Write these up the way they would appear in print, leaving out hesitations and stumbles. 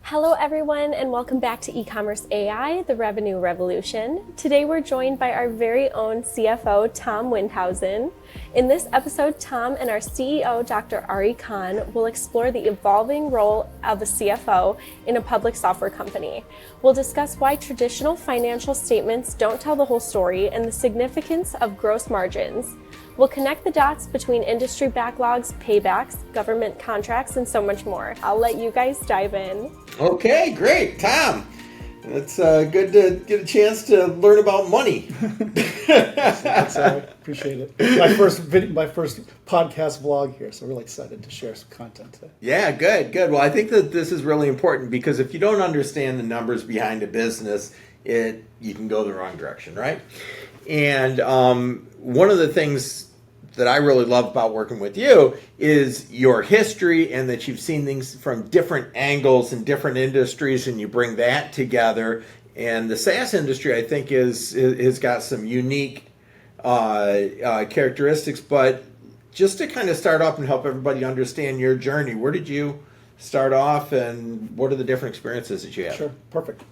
Hello everyone and welcome back to E-Commerce AI, the Revenue Revolution. Today we're joined by our very own CFO, Tom Windhausen. In this episode, Tom and our CEO, Dr. Ari Khan, will explore the evolving role of a CFO in a public software company. We'll discuss why traditional financial statements don't tell the whole story and the significance of gross margins. We'll connect the dots between industry backlogs, paybacks, government contracts, and so much more. I'll let you guys dive in. Okay, great. Tom, it's good to get a chance to learn about money. Appreciate it. My first podcast vlog here, so really excited to share some content today. Yeah, good. Well, I think that this is really important because if you don't understand the numbers behind a business, you can go the wrong direction, right? And one of the things that I really love about working with you is your history and that you've seen things from different angles and different industries and you bring that together. And the SaaS industry, I think, has got some unique characteristics. But just to kind of start off and help everybody understand your journey, where did you start off and what are the different experiences that you had? Sure, perfect.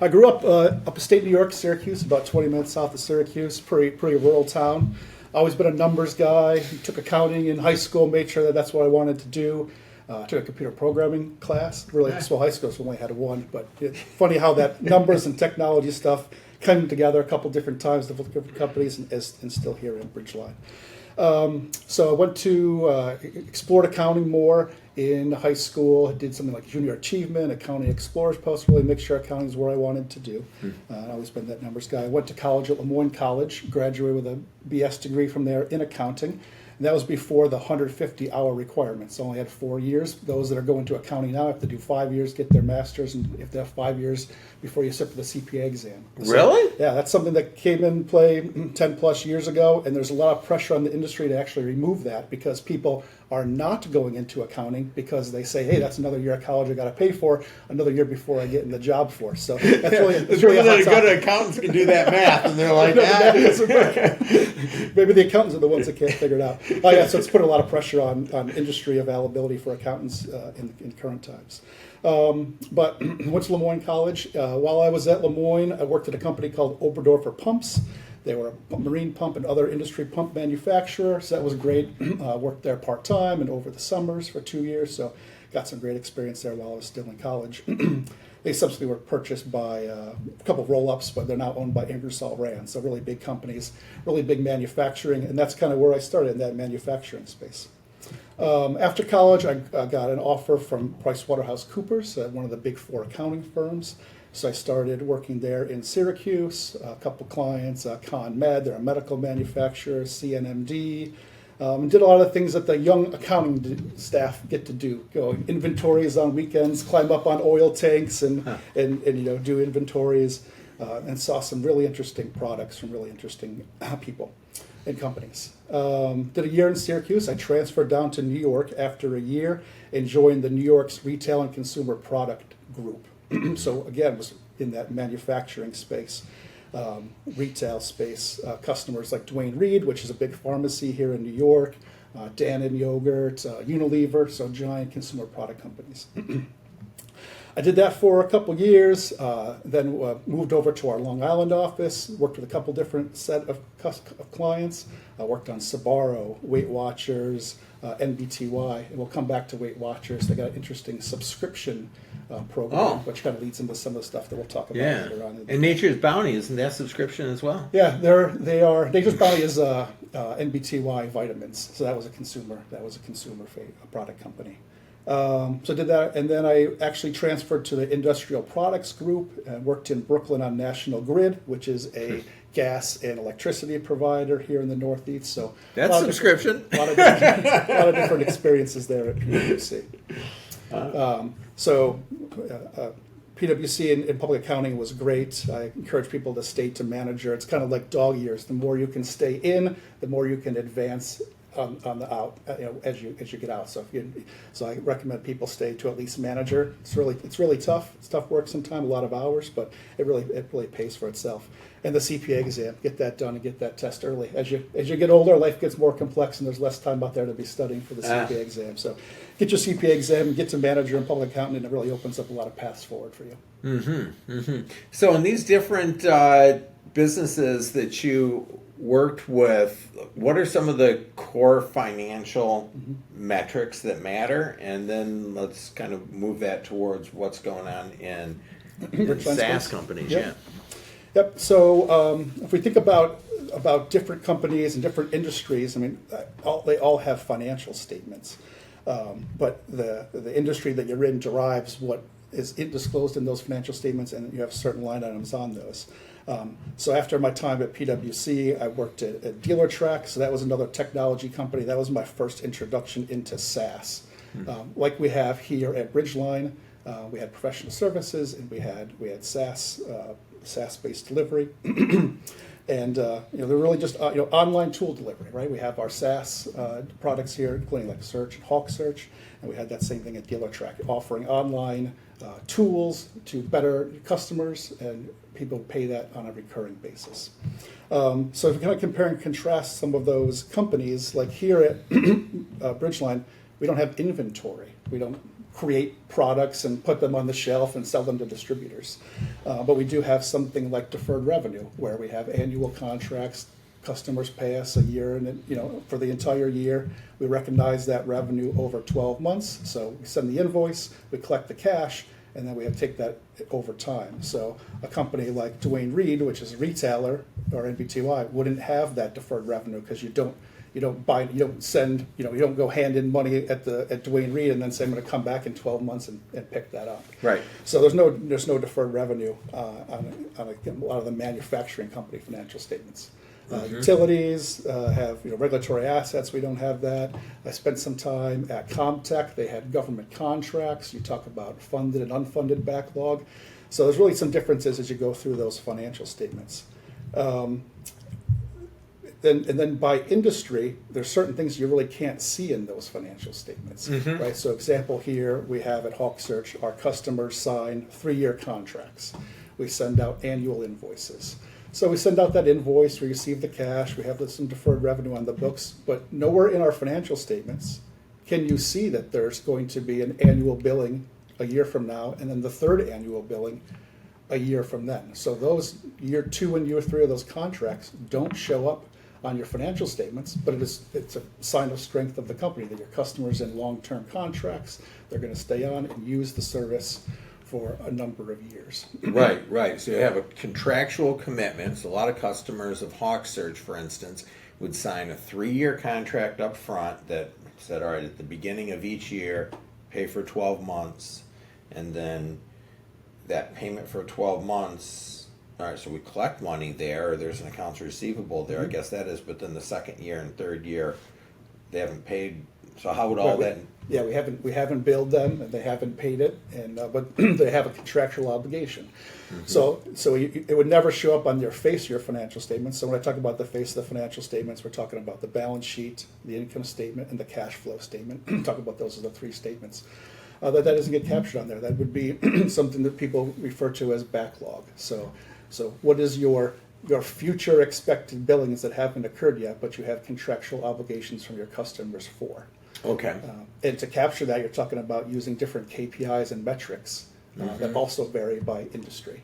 I grew up upstate New York, Syracuse, about 20 minutes south of Syracuse, pretty rural town. Always been a numbers guy. Took accounting in high school, made sure that that's what I wanted to do. Took a computer programming class. Really, well, high school so only had one, but it's funny how that numbers and technology stuff came together a couple different times, different companies, and still here in Bridgeline. So I went to explored accounting more in high school. I did something like junior achievement, accounting explorers post, really make sure accounting is what I wanted to do. I've always been that numbers guy. I went to college at Lemoyne College, graduated with a BS degree from there in accounting. And that was before the 150-hour requirements. So I only had 4 years. Those that are going to accounting now have to do 5 years, get their master's, and if they have 5 years before you sit for the CPA exam. Really? So, yeah, that's something that came in play 10 plus years ago, and there's a lot of pressure on the industry to actually remove that because people are not going into accounting because they say, hey, that's another year of college I got to pay for, another year before I get in the job force. So that's really, it's really a hot topic. Good accountants can do that math, and they're like, maybe the accountants are the ones that can't figure it out. Oh yeah, so it's put a lot of pressure on industry availability for accountants in current times. But went to Lemoyne College. While I was at Lemoyne, I worked at a company called Oberdorfer Pumps. They were a marine pump and other industry pump manufacturer, so that was great. Worked there part-time and over the summers for 2 years, so got some great experience there while I was still in college. They subsequently were purchased by a couple of roll-ups, but they're now owned by Ingersoll Rand, so really big companies, really big manufacturing, and that's kind of where I started in that manufacturing space. After college, I got an offer from PricewaterhouseCoopers, one of the big four accounting firms. So I started working there in Syracuse, a couple clients, ConMed, they're a medical manufacturer, CNMD, and did a lot of things that the young accounting staff get to do. Go inventories on weekends, climb up on oil tanks and do inventories, and saw some really interesting products from really interesting people and companies. Did a year in Syracuse. I transferred down to New York after a year and joined the New York's Retail and Consumer Product Group. So again, was in that manufacturing space, retail space, customers like Duane Reade, which is a big pharmacy here in New York, Dannon Yogurt, Unilever, so giant consumer product companies. I did that for a couple years, then moved over to our Long Island office, worked with a couple different set of clients. I worked on Sbarro, Weight Watchers, NBTY, and we'll come back to Weight Watchers. They got an interesting subscription program, which kind of leads into some of the stuff that we'll talk about later on. And Nature's Bounty, isn't that subscription as well? Yeah, they are. Nature's Bounty is NBTY vitamins, so that was a consumer product company. So I did that, and then I actually transferred to the Industrial Products Group and worked in Brooklyn on National Grid, which is a gas and electricity provider here in the Northeast. So that's subscription. A lot of different experiences there at PwC. So PwC in public accounting was great. I encourage people to stay to manager. It's kind of like dog years. The more you can stay in, the more you can advance on the out, as you get out. So I recommend people stay to at least manager. It's really tough. It's tough work sometimes, a lot of hours, but it really pays for itself. And the CPA exam, get that done and get that test early. As you get older, life gets more complex, and there's less time out there to be studying for the CPA exam. So get your CPA exam and get to manager and public accountant, and it really opens up a lot of paths forward for you. So in these different businesses that you worked with, what are some of the core financial metrics that matter? And then let's kind of move that towards what's going on in SaaS companies. Yep. Yep. So if we think about different companies and different industries, I mean, they all have financial statements, but the industry that you're in derives what is disclosed in those financial statements, and you have certain line items on those. So after my time at PwC, I worked at DealerTrack. So that was another technology company. That was my first introduction into SaaS. Like we have here at Bridgeline, we had professional services, and we had SaaS-based delivery. And they're really just online tool delivery, right? We have our SaaS products here, including like Search and HawkSearch, and we had that same thing at DealerTrack, offering online tools to better customers, and people pay that on a recurring basis. So if you kind of compare and contrast some of those companies, like here at Bridgeline, we don't have inventory. We don't create products and put them on the shelf and sell them to distributors. But we do have something like deferred revenue, where we have annual contracts. Customers pay us a year, and for the entire year, we recognize that revenue over 12 months. So we send the invoice, we collect the cash, and then we have to take that over time. So a company like Duane Reade, which is a retailer, or NBTY, wouldn't have that deferred revenue, because you don't go hand in money at Duane Reade and then say I'm going to come back in 12 months and pick that up. Right. So there's no deferred revenue on a lot of the manufacturing company financial statements. Utilities have regulatory assets. We don't have that. I spent some time at Comtech. They had government contracts. You talk about funded and unfunded backlog. So there's really some differences as you go through those financial statements. Then by industry, there's certain things you really can't see in those financial statements, right? So example here, we have at HawkSearch, our customers sign 3-year contracts. We send out annual invoices. So we send out that invoice, we receive the cash, we have some deferred revenue on the books, but nowhere in our financial statements can you see that there's going to be an annual billing a year from now, and then the third annual billing a year from then. So those year 2 and year 3 of those contracts don't show up on your financial statements, but it's a sign of strength of the company that your customers in long-term contracts, they're going to stay on and use the service for a number of years. Right. So you have a contractual commitment. So a lot of customers of HawkSearch, for instance, would sign a 3-year contract up front that said, all right, at the beginning of each year, pay for 12 months, and then that payment for 12 months, all right, so we collect money there, or there's an accounts receivable there, I guess that is, but then the second year and third year, they haven't paid. So how would all that... Yeah, we haven't billed them, and they haven't paid it, and but they have a contractual obligation. So it would never show up on your face of your financial statements. So when I talk about the face of the financial statements, we're talking about the balance sheet, the income statement, and the cash flow statement. Talk about those as the 3 statements. That doesn't get captured on there. That would be something that people refer to as backlog. So what is your future expected billings that haven't occurred yet, but you have contractual obligations from your customers for? Okay. And to capture that, you're talking about using different KPIs and metrics that also vary by industry.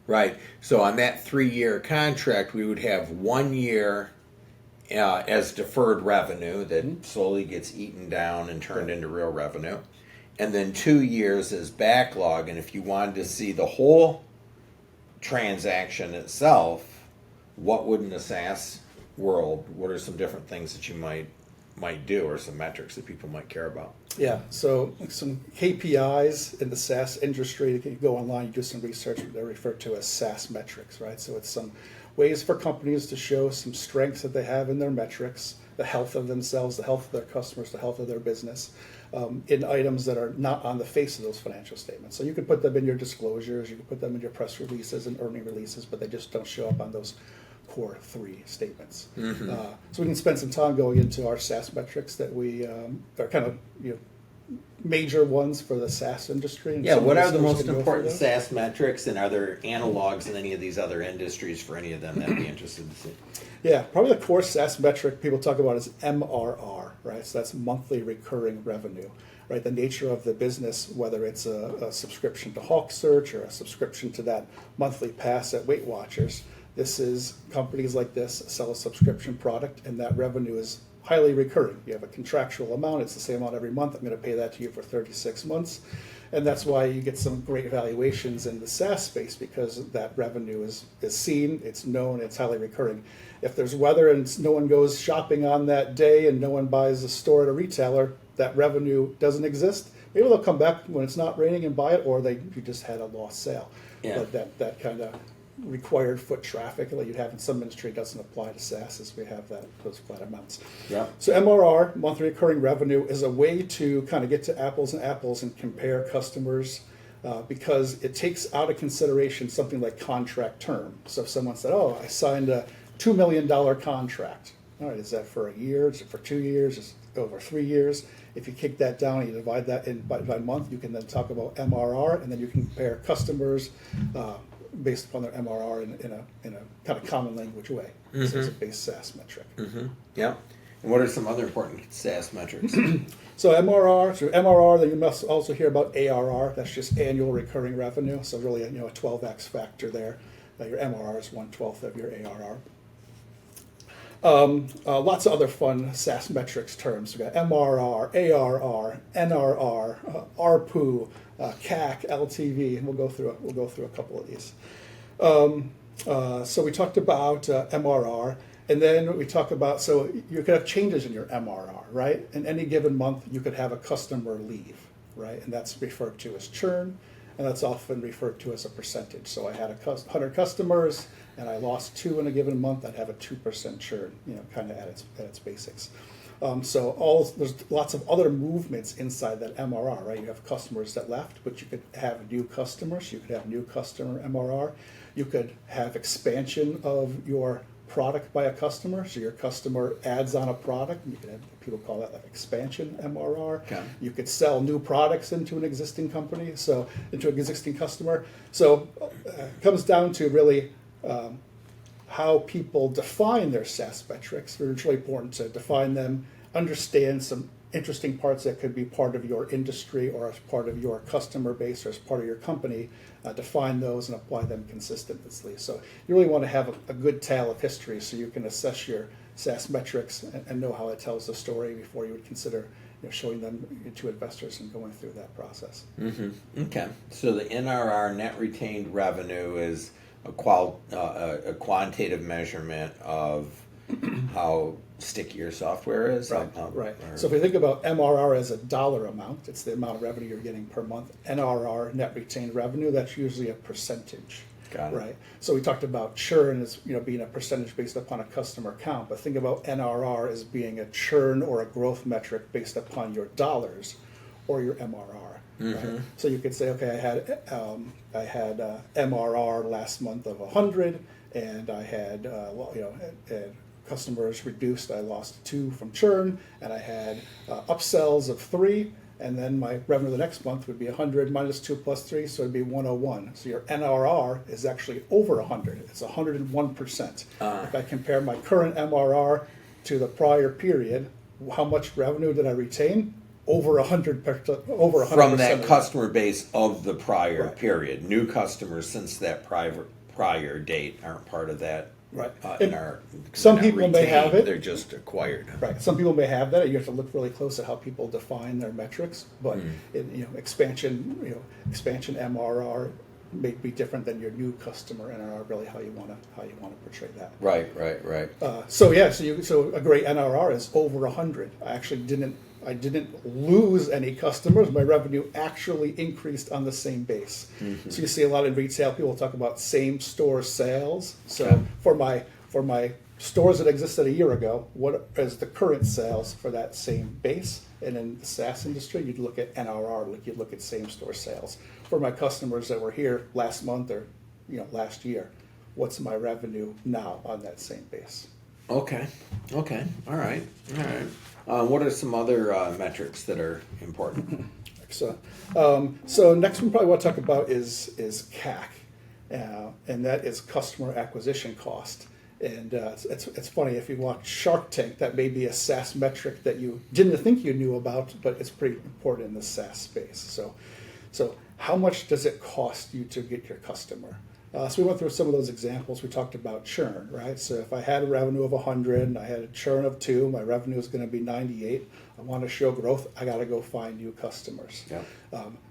Right. So on that 3-year contract, we would have 1 year as deferred revenue that slowly gets eaten down and turned into real revenue. And then 2 years as backlog. And if you wanted to see the whole transaction itself, what would in the SaaS world, what are some different things that you might do, or some metrics that people might care about? Yeah, so some KPIs in the SaaS industry, you can go online, you do some research, they're referred to as SaaS metrics, right? So it's some ways for companies to show some strengths that they have in their metrics, the health of themselves, the health of their customers, the health of their business, in items that are not on the face of those financial statements. So you can put them in your disclosures, you can put them in your press releases and earning releases, but they just don't show up on those core three statements. So we can spend some time going into our SaaS metrics that we are kind of major ones for the SaaS industry. And Yeah, some what of are the listeners most can go important through those. SaaS metrics, and are there analogs in any of these other industries for any of them that I'd be interested to see? Yeah, probably the core SaaS metric people talk about is MRR, right? So that's monthly recurring revenue, right? The nature of the business, whether it's a subscription to HawkSearch or a subscription to that monthly pass at Weight Watchers, this is companies like this sell a subscription product, and that revenue is highly recurring. You have a contractual amount, it's the same amount every month. I'm going to pay that to you for 36 months. And that's why you get some great valuations in the SaaS space, because that revenue is seen, it's known, it's highly recurring. If there's weather and no one goes shopping on that day and no one buys a store at a retailer, that revenue doesn't exist. Maybe they'll come back when it's not raining and buy it, or you just had a lost sale. Yeah. But that kind of required foot traffic that you have in some industry doesn't apply to SaaS, as we have those flat amounts. Yeah. So MRR, monthly recurring revenue, is a way to kind of get to apples and apples and compare customers, because it takes out of consideration something like contract term. So if someone said, oh, I signed a $2 million contract. All right, is that for a year? Is it for 2 years? Is it over 3 years? If you kick that down and you divide that by month, you can then talk about MRR, and then you can compare customers based upon their MRR in a kind of common language way. So it's a base SaaS metric. Yeah. And what are some other important SaaS metrics? So MRR, then you must also hear about ARR. That's just annual recurring revenue. So really, a 12x factor there. Your MRR is 1/12 of your ARR. Lots of other fun SaaS metrics terms. We've got MRR, ARR, NRR, ARPU, CAC, LTV, and we'll go through a couple of these. So we talked about MRR, and then we talk about, so you could have changes in your MRR, right? In any given month, you could have a customer leave, right? And that's referred to as churn, and that's often referred to as a percentage. So I had 100 customers, and I lost 2 in a given month, I'd have a 2% churn, kind of at its basics. There's lots of other movements inside that MRR, right? You have customers that left, but you could have new customers. You could have new customer MRR. You could have expansion of your product by a customer. So your customer adds on a product. You could have, people call that like expansion MRR. Okay. You could sell new products into an existing company, so into an existing customer. So it comes down to really how people define their SaaS metrics. It's really important to define them, understand some interesting parts that could be part of your industry or as part of your customer base or as part of your company, define those and apply them consistently. So you really want to have a good tale of history so you can assess your SaaS metrics and know how it tells the story before you would consider showing them to investors and going through that process. Okay. So the NRR, net retained revenue, is a quantitative measurement of how sticky your software is. Right. So if we think about MRR as a dollar amount, it's the amount of revenue you're getting per month. NRR, net retained revenue, that's usually a percentage. Got it. Right. So we talked about churn as being a percentage based upon a customer count, but think about NRR as being a churn or a growth metric based upon your dollars or your MRR. Right? So you could say, okay, I had MRR last month of 100, and I had customers reduced. I lost 2 from churn, and I had upsells of 3. And then my revenue the next month would be 100 minus 2 plus 3, so it'd be 101. So your NRR is actually over 100. It's 101%. If I compare my current MRR to the prior period, how much revenue did I retain? Over 100%. Over 100% from that customer base of the prior period. New customers since that prior date aren't part of that. Right. Some people may have it. They're just acquired. Right. Some people may have that. You have to look really close at how people define their metrics. But expansion MRR may be different than your new customer NRR. Really, how you want to portray that. Right. So a great NRR is over 100. I didn't lose any customers. My revenue actually increased on the same base. So you see a lot in retail, people talk about same store sales. So for my stores that existed a year ago, what is the current sales for that same base? And in the SaaS industry, you'd look at NRR, like you'd look at same store sales. For my customers that were here last month or last year, what's my revenue now on that same base. Okay. All right. What are some other metrics that are important? So, so next one probably want to talk about is CAC, and that is customer acquisition cost. And it's funny, if you watch Shark Tank, that may be a SaaS metric that you didn't think you knew about, but it's pretty important in the SaaS space. So how much does it cost you to get your customer? So we went through some of those examples. We talked about churn, right? So if I had a revenue of 100 and I had a churn of 2, my revenue is going to be 98. I want to show growth. I got to go find new customers. Yeah.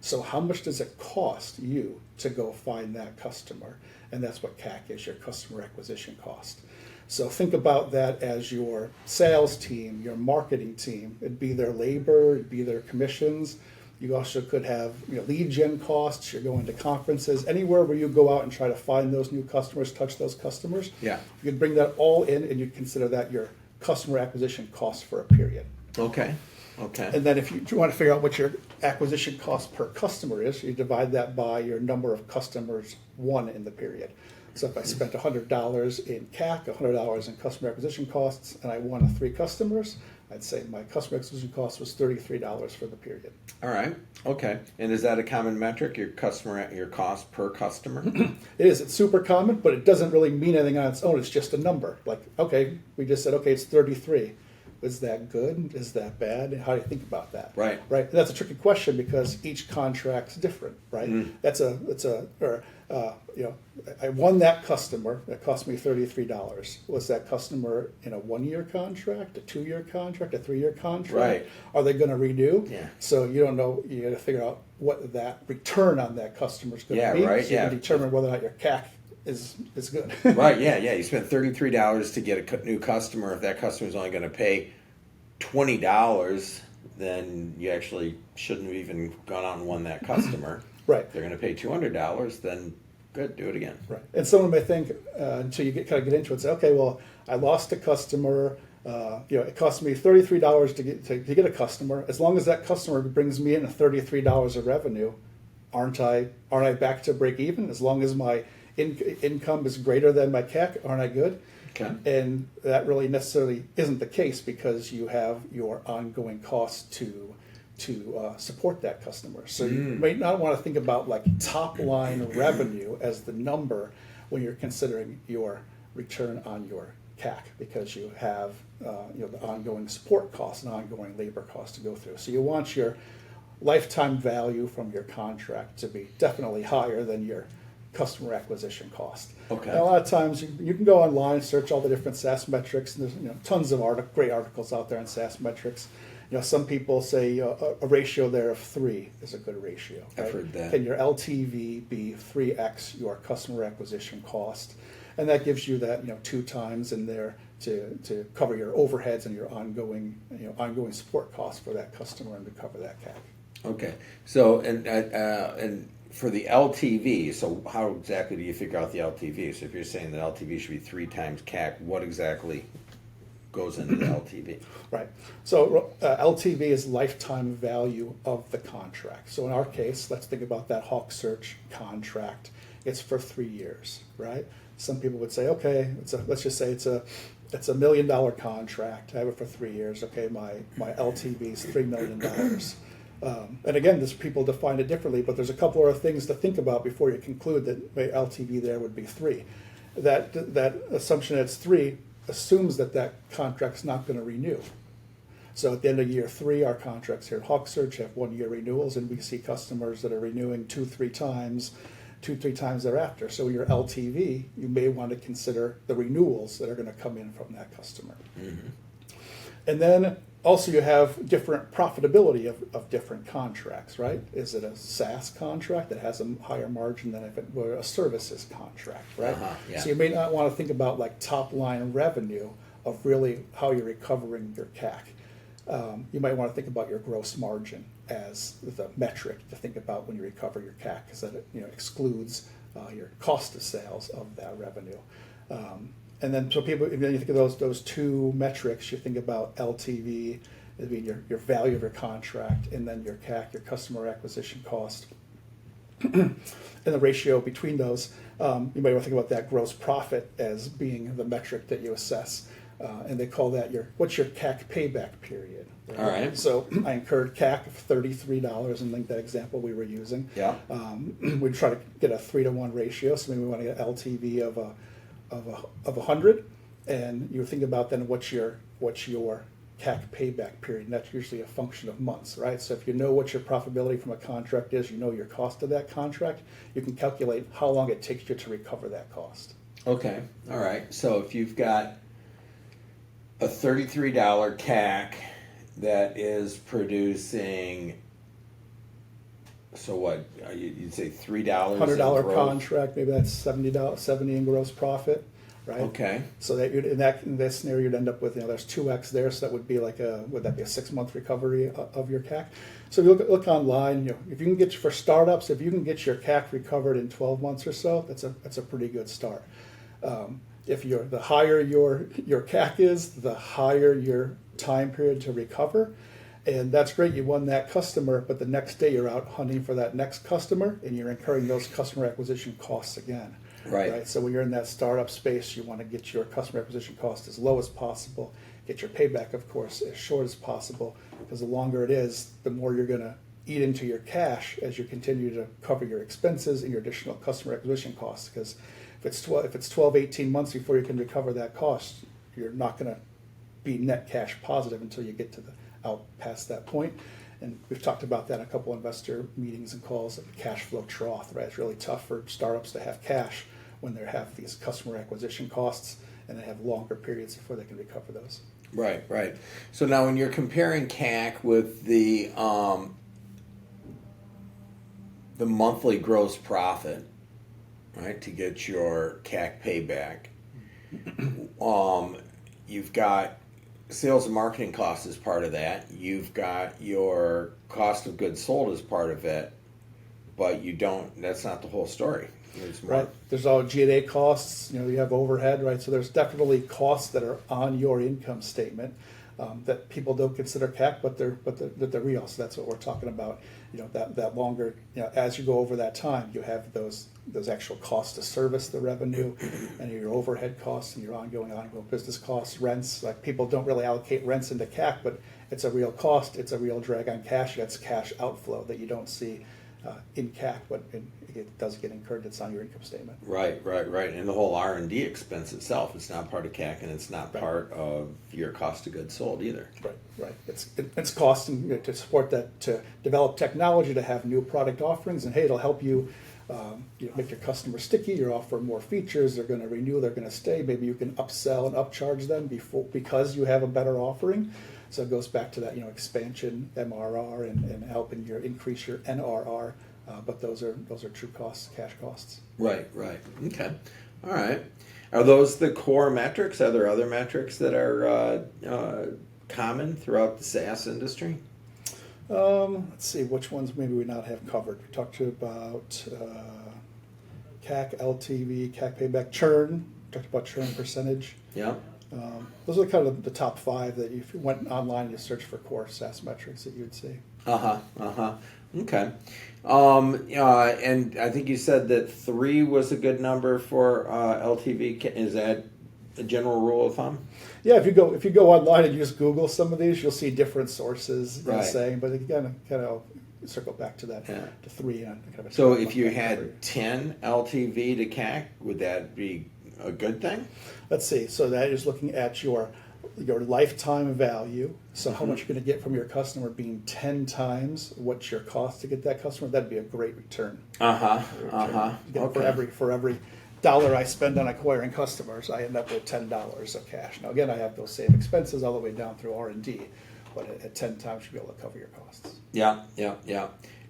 So how much does it cost you to go find that customer? And that's what CAC is, your customer acquisition cost. So think about that as your sales team, your marketing team. It'd be their labor, it'd be their commissions. You also could have lead gen costs. You're going to conferences, anywhere where you go out and try to find those new customers, touch those customers. Yeah. You could bring that all in, and you consider that your customer acquisition cost for a period. Okay. And then if you want to figure out what your acquisition cost per customer is, you divide that by your number of customers won in the period. So if I spent $100 in CAC, $100 in customer acquisition costs, and I won 3 customers, I'd say my customer acquisition cost was $33 for the period. All right. Okay. And is that a common metric, your cost per customer? It is. It's super common, but it doesn't really mean anything on its own. It's just a number. Like, okay, we just said, okay, it's 33. Is that good? Is that bad? How do you think about that? Right. And that's a tricky question because each contract's different, right? I won that customer. That cost me $33. Was that customer in a 1-year contract, a 2-year contract, a 3-year contract? Right. Are they going to renew? Yeah. So you don't know. You got to figure out what that return on that customer is going to be. Right. So you can determine whether or not your CAC is good. Right, yeah. You spent $33 to get a new customer. If that customer is only going to pay $20, then you actually shouldn't have even gone out and won that customer. Right. If they're going to pay $200, then good, do it again. Right. And someone may think until you get into it, say, okay, well, I lost a customer. It cost me $33 to get a customer. As long as that customer brings me in a $33 of revenue, aren't I back to break even? As long as my income is greater than my CAC, aren't I good? Okay. And that really necessarily isn't the case because you have your ongoing costs to support that customer. So you may not want to think about like top line revenue as the number when you're considering your return on your CAC because you have the ongoing support costs and ongoing labor costs to go through. So you want your lifetime value from your contract to be definitely higher than your customer acquisition cost. Okay. And a lot of times you can go online, search all the different SaaS metrics, and there's tons of great articles out there on SaaS metrics. Some people say a ratio there of 3 is a good ratio. Right? I've heard that. Can your LTV be 3x your customer acquisition cost? And that gives you that 2 times in there to cover your overheads and your ongoing support costs for that customer and to cover that CAC. Okay. So and for the LTV, so how exactly do you figure out the LTV? So if you're saying that LTV should be 3 times CAC, what exactly goes into the LTV? Right. So LTV is lifetime value of the contract. So in our case, let's think about that HawkSearch contract. It's for 3 years, right? Some people would say, okay, let's just say it's a $1 million contract. I have it for 3 years. Okay, my LTV is $3 million. And again, people define it differently, but there's a couple of things to think about before you conclude that my LTV there would be 3. That assumption that it's 3 assumes that contract's not going to renew. So at the end of year 3, our contracts here at HawkSearch have 1-year renewals, and we see customers that are renewing 2-3 times thereafter. So your LTV, you may want to consider the renewals that are going to come in from that customer. Mm-hmm. And then also you have different profitability of different contracts, right? Is it a SaaS contract that has a higher margin than if it were a services contract, right? Yeah. So you may not want to think about like top line revenue of really how you're recovering your CAC. You might want to think about your gross margin as the metric to think about when you recover your CAC, because that excludes your cost of sales of that revenue. And then so people, if you think of those 2 metrics, you think about LTV, it'd be your value of your contract, and then your CAC, your customer acquisition cost. And and the ratio between those, you might want to think about that gross profit as being the metric that you assess. And they call that what's your CAC payback period. Right? All right. So I incurred CAC of $33 in that example we were using. Yeah. We try to get a 3-to-1 ratio, so maybe we want to get LTV of 100, and you think about then what's your CAC payback period, and that's usually a function of months, right? So if you know what your profitability from a contract is, you know your cost of that contract, you can calculate how long it takes you to recover that cost. Okay. All right. So if you've got a $33 CAC that is producing, so what, you'd say $3 $100 in growth? contract, maybe that's $70 in gross profit, right? Okay. So that in that scenario, you'd end up with, there's 2x there, so that would be like would that be a 6-month recovery of your CAC? So if you look online, if you can get, for startups, if you can get your CAC recovered in 12 months or so, that's a pretty good start. If the higher your CAC is, the higher your time period to recover. And that's great, you won that customer, but the next day you're out hunting for that next customer and you're incurring those customer acquisition costs again. Right. So when you're in that startup space, you want to get your customer acquisition cost as low as possible, get your payback, of course, as short as possible, because the longer it is, the more you're going to eat into your cash as you continue to cover your expenses and your additional customer acquisition costs. Because if it's 12, 18 months before you can recover that cost, you're not going to be net cash positive until you get out past that point. And we've talked about that in a couple investor meetings and calls, the cash flow trough, right? It's really tough for startups to have cash when they have these customer acquisition costs and they have longer periods before they can recover those. Right. So now when you're comparing CAC with the monthly gross profit, right, to get your CAC payback, you've got sales and marketing costs as part of that. You've got your cost of goods sold as part of it, but that's not the whole story. Right. There's all G&A costs, you have overhead, right? So there's definitely costs that are on your income statement that people don't consider CAC, but they're real. So that's what we're talking about. That longer, as you go over that time, you have those actual costs to service the revenue and your overhead costs and your ongoing business costs, rents. Like, people don't really allocate rents into CAC, but it's a real cost. It's a real drag on cash. That's cash outflow that you don't see in CAC, but it does get incurred. It's on your income statement. Right. And the whole R&D expense itself is not part of CAC, and it's not part of your cost of goods sold either. Right. It's costing to support that, to develop technology, to have new product offerings, and hey, it'll help you. Make your customers sticky. You offer more features. They're going to renew. They're going to stay. Maybe you can upsell and upcharge them because you have a better offering. So it goes back to that, expansion, MRR, and helping increase your NRR. But those are true costs, cash costs. Right. Okay. All right. Are those the core metrics? Are there other metrics that are common throughout the SaaS industry? Let's see, which ones maybe we not have covered. We talked about CAC, LTV, CAC payback, churn. We talked about churn percentage. Yeah. Those are kind of the top 5 that if you went online and you search for core SaaS metrics that you would see. Okay. And I think you said that 3 was a good number for LTV. Is that a general rule of thumb? Yeah, if you go online and you just Google some of these, you'll see different sources saying. But again, kind of circle back to that to 3. So if you had 10 LTV to CAC, would that be a good thing? Let's see. So that is looking at your lifetime value. So how much you're going to get from your customer being 10 times what's your cost to get that customer. That'd be a great return. Okay. For every dollar I spend on acquiring customers, I end up with $10 of cash. Now again, I have those same expenses all the way down through R&D, but at 10 times you'll be able to cover your costs. Yeah.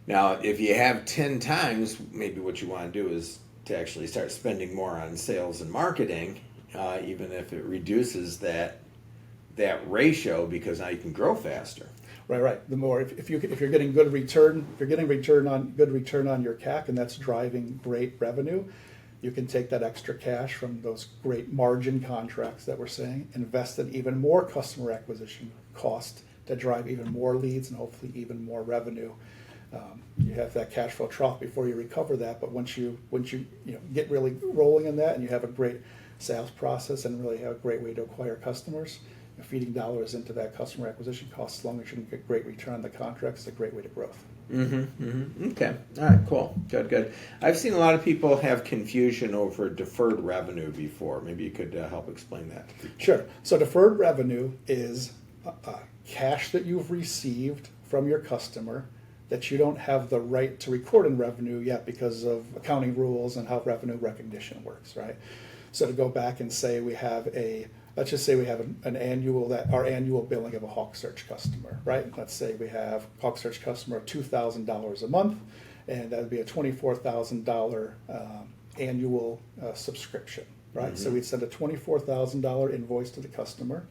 Now, if you have 10 times, maybe what you want to do is to actually start spending more on sales and marketing, even if it reduces that ratio, because now you can grow faster. Right. The more if you're getting good return, good return on your CAC, and that's driving great revenue, you can take that extra cash from those great margin contracts that we're saying, invest in even more customer acquisition cost to drive even more leads and hopefully even more revenue. You have that cash flow trough before you recover that, but once you get really rolling in that and you have a great sales process and really have a great way to acquire customers, feeding dollars into that customer acquisition cost, as long as you can get great return on the contract, is a great way to growth. Okay. All right. Cool. Good. I've seen a lot of people have confusion over deferred revenue before. Maybe you could help explain that. Sure. So deferred revenue is cash that you've received from your customer that you don't have the right to record in revenue yet because of accounting rules and how revenue recognition works, right? So to go back and say let's just say we have our annual billing of a HawkSearch customer, right? Let's say we have HawkSearch customer $2,000 a month, and that would be a $24,000 annual subscription, right? So we'd send a $24,000 invoice to the customer,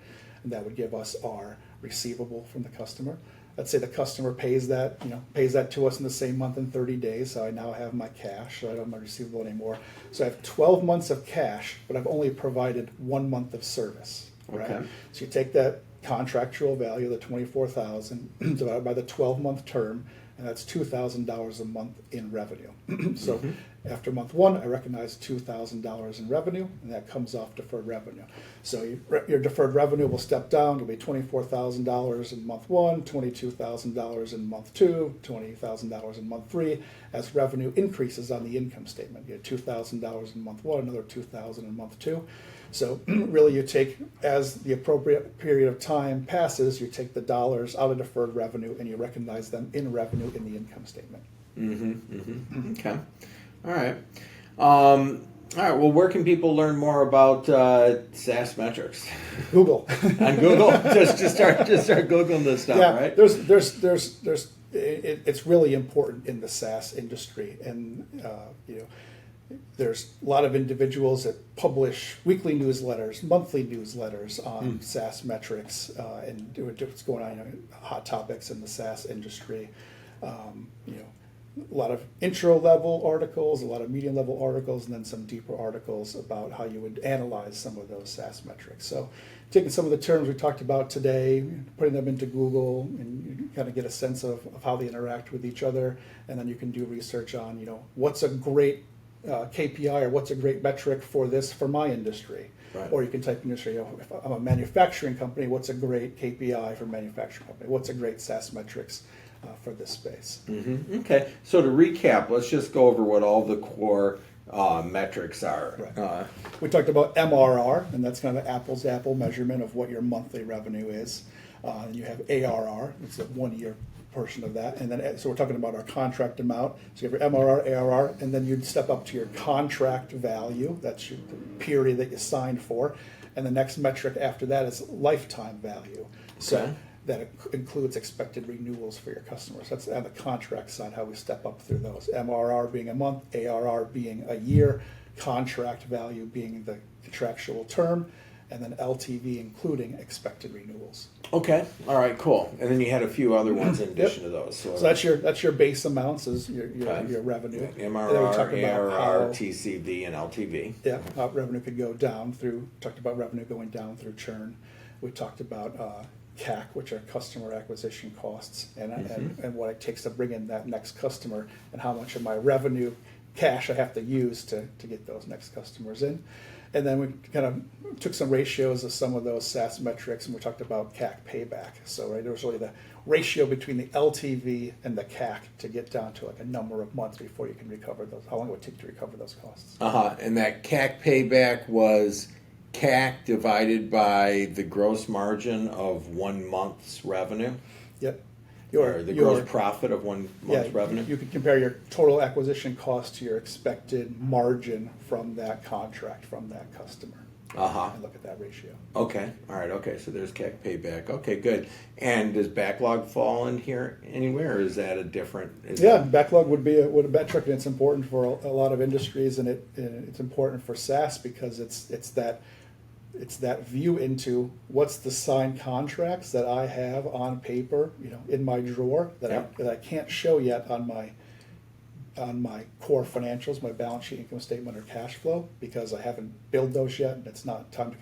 and that would give us our receivable from the customer. Let's say the customer pays that to us in the same month in 30 days. So I now have my cash, so I don't have my receivable anymore. So I have 12 months of cash, but I've only provided 1 month of service. Right? Okay. So you take that contractual value, the $24,000, divided by the 12-month term, and that's $2,000 a month in revenue. So after month 1, I recognize $2,000 in revenue, and that comes off deferred revenue. So your deferred revenue will step down. It'll be $24,000 in month 1, $22,000 in month 2, $20,000 in month 3, as revenue increases on the income statement. You get $2,000 in month 1, another $2,000 in month 2. So really you take, as the appropriate period of time passes, you take the dollars out of deferred revenue and you recognize them in revenue in the income statement. Okay. All right. All right. Well, where can people learn more about SaaS metrics? Google. On Google? just start Googling this stuff, Yeah, right? It's really important in the SaaS industry, and there's a lot of individuals that publish weekly newsletters, monthly newsletters on SaaS metrics and what's going on, hot topics in the SaaS industry. A lot of intro level articles, a lot of medium level articles, and then some deeper articles about how you would analyze some of those SaaS metrics. So taking some of the terms we talked about today, putting them into Google, and you kind of get a sense of how they interact with each other, and then you can do research on, what's a great KPI or what's a great metric for my industry. Right. Or you can type in industry, if I'm a manufacturing company, what's a great KPI for manufacturing company? What's a great SaaS metrics for this space? Okay, so to recap, let's just go over what all the core metrics are. Right. We talked about MRR, and that's kind of an apples to apple measurement of what your monthly revenue is. And you have ARR, it's a 1 year portion of that, and then so we're talking about our contract amount. So you have your MRR, ARR, and then you'd step up to your contract value. That's your period that you signed for, and the next metric after that is lifetime value. So that includes expected renewals for your customers. That's on the contract side, how we step up through those. MRR being a month, ARR being a year, contract value being the contractual term, and then LTV including expected renewals. Okay. All right. Cool. And then you had a few other ones in addition to those. So that's your base amounts is your revenue. MRR, ARR, TCV, and LTV. Yeah. How revenue could go down through. Talked about revenue going down through churn. We talked about CAC, which are customer acquisition costs, and what it takes to bring in that next customer, and how much of my revenue cash I have to use to get those next customers in. And then we kind of took some ratios of some of those SaaS metrics, and we talked about CAC payback. So there was really the ratio between the LTV and the CAC to get down to like a number of months before you can recover those, how long it would take to recover those costs. And that CAC payback was CAC divided by the gross margin of 1 month's revenue? Yep. Or the gross profit of 1 month's revenue? You could compare your total acquisition cost to your expected margin from that contract, from that customer. And look at that ratio. Okay. All right. Okay. So there's CAC payback. Okay, good. And does backlog fall in here anywhere, or is that a different? Backlog would be a metric, and it's important for a lot of industries, and it's important for SaaS because it's that view into what's the signed contracts that I have on paper, in my drawer that I can't show yet on my on my core financials, my balance sheet, income statement, or cash flow, because I haven't billed those yet, and it's not time to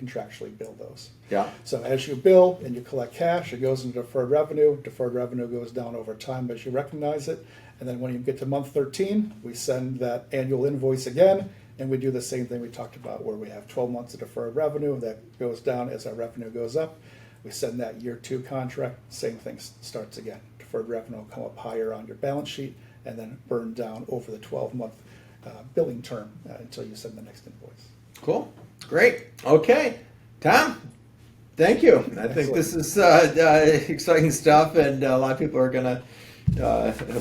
contractually bill those. Yeah. So as you bill and you collect cash, it goes into deferred revenue. Deferred revenue goes down over time as you recognize it. And then when you get to month 13, we send that annual invoice again, and we do the same thing we talked about, where we have 12 months of deferred revenue that goes down as our revenue goes up. We send that year 2 contract, same thing starts again. Deferred revenue will come up higher on your balance sheet and then burn down over the 12-month billing term until you send the next invoice. Cool. Great. Okay. Tom, thank you. I think this is exciting stuff, and a lot of people are going to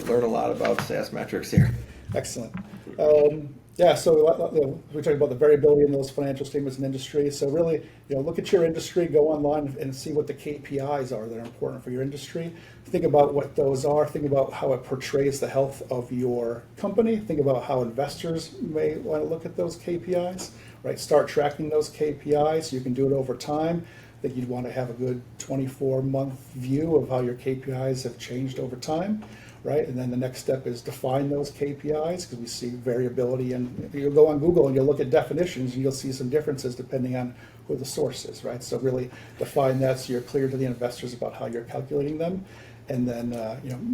learn a lot about SaaS metrics here. Excellent. So we're talking about the variability in those financial statements in industry. So really, look at your industry, go online and see what the KPIs are that are important for your industry. Think about what those are. Think about how it portrays the health of your company. Think about how investors may want to look at those KPIs, right? Start tracking those KPIs. You can do it over time. I think you'd want to have a good 24-month view of how your KPIs have changed over time. Right, and then the next step is define those KPIs, because we see variability, and you'll go on Google and you'll look at definitions and you'll see some differences depending on who the source is, right? So really define that so you're clear to the investors about how you're calculating them, and then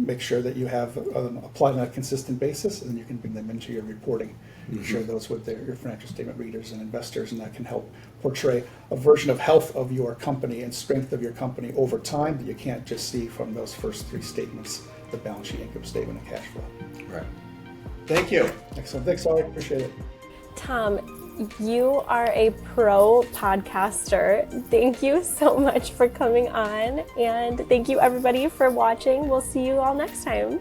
make sure that you have applied on a consistent basis, and then you can bring them into your reporting. Mm-hmm. Share those with your financial statement readers and investors, and that can help portray a version of health of your company and strength of your company over time that you can't just see from those first 3 statements: the balance sheet, income statement, and cash flow. Right. Thank you. Excellent. Thanks, Ari. Appreciate it. Tom, you are a pro podcaster. Thank you so much for coming on, and thank you everybody for watching. We'll see you all next time.